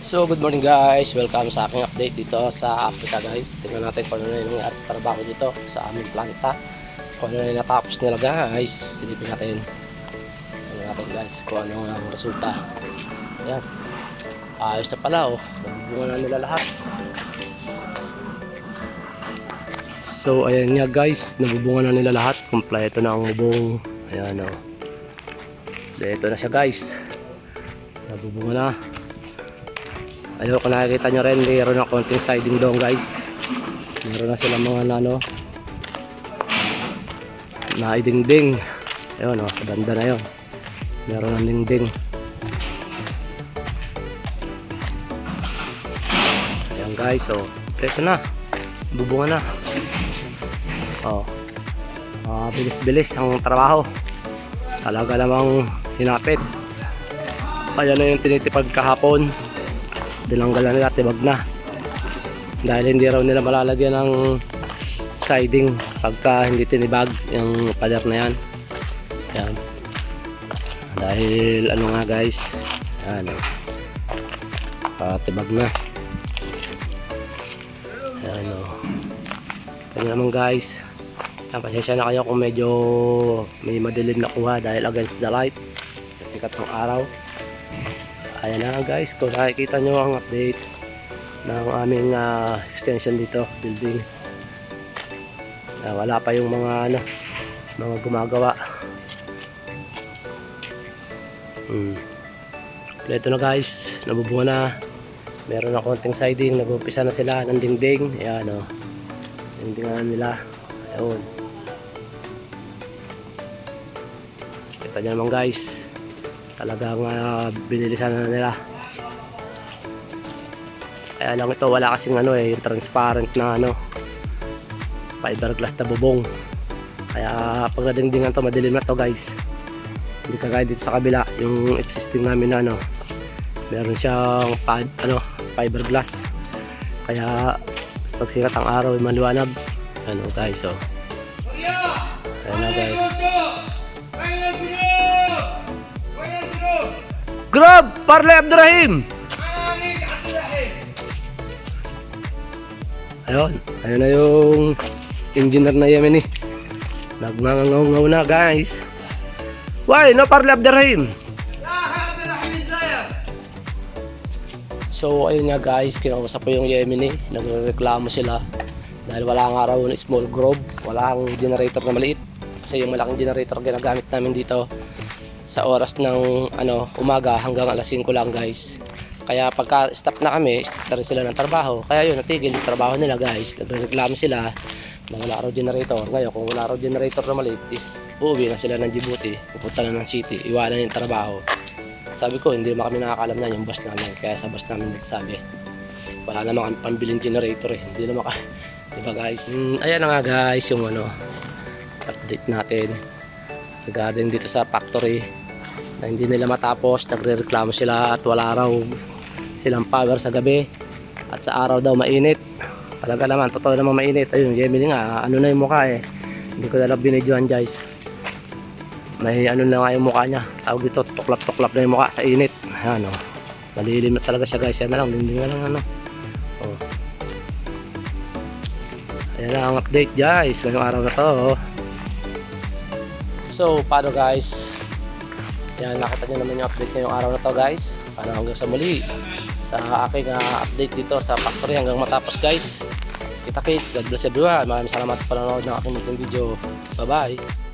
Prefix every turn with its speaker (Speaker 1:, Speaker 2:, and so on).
Speaker 1: So good morning guys, welcome sa aking update dito sa Africa guys. Tingnan natin kung ano na yung nangyari sa trabaho dito sa aming planta, kung ano na yung natapos nila guys. Silipin natin, tingnan natin guys kung ano ang resulta. Ayan, ayos na pala oh, nabubungan na nila lahat. So ayan nga guys, nabubungan na nila lahat, kompleto na ang bubong. Ayan oh, ito na siya guys, nabubungan na. Ayun, kung nakikita nyo rin, mayroon na konting siding doon guys. Meron na sila mga naidingding. Ayun o, sa banda na yun meron na dingding. Ayan guys, o ito na, bubunga na. O, bilis-bilis ang trabaho, talaga namang hinapit. Ayan na yung tinitipag kahapon, dinanggalan nila, tibag na, dahil hindi raw nila malalagyan ng siding pagka hindi tinibag yung pader na yan. Ayan, dahil ano nga guys, ayan, tibag na. Ayan o, kanya naman guys, pasensya na kayo kung medyo may madilim na kuha dahil against the light sa sikat ng araw. Ayan na guys, kung nakikita nyo ang update ng aming extension dito, building. Wala pa yung mga gumagawa. Ito na guys, nabubunga na. Meron na konting siding, nag-umpisa na sila ng dingding. Ayan o, dingdingan nila. Ayun, kita nyo naman guys, talagang binilisan na nila. Kaya lang ito, wala kasing yung transparent na fiberglass na bubong. Kaya pag nadingdingan to, madilim na to guys. Hindi kagaya dito sa kabila, yung existing namin na meron siyang fiberglass. Kaya pag sikat ang araw ay maliwanag. Guys, oh. Ayan na guys. Grab! Parle Abdurrahim! Ayun, ayun na yung engineer na Yemeni. Nagngangaw na guys. Why? No Parle Abdurrahim? So ayun nga guys, kinausap po yung Yemeni. Nagreklamo sila dahil wala nga raw ng small grove, wala ang generator na maliit. Kasi yung malaking generator ginagamit namin dito sa oras ng umaga hanggang alas 5 lang guys. Kaya pagka stop na kami, stop na rin sila ng trabaho. Kaya yun, natigil yung trabaho nila guys. Nagreklamo sila na wala raw generator. Ngayon kung wala raw generator na maliit, is uuwi na sila ng Djibouti, pupunta na ng city, iwanan yung trabaho. Sabi ko, hindi naman kami nakakalam na yung boss namin. Kaya sa boss namin nagsabi, wala naman kami pambiling generator eh. Hindi naman kami, diba guys? Ayan na nga guys yung update natin regarding dito sa factory na hindi nila matapos. Nagre-reklamo sila at wala raw silang power sa gabi at sa araw daw mainit. Talaga naman, totoo naman mainit. Ayun, Gemini nga, na yung mukha eh. Hindi ko nalang binidyohan guys. May na nga yung mukha niya, tawag dito, tuklap-tuklap na yung mukha sa init. Ayan o, malilim na talaga siya guys. Yan na lang, dinding na lang oh. Ayan na ang update guys ngayong araw na to oh. So paano guys, yan, nakita nyo naman yung update ngayong araw na to guys. Paano hanggang sa muli sa aking update dito sa factory hanggang matapos guys. Kita kits, God bless everyone. Maraming salamat sa panonood ng aking video. Bye bye.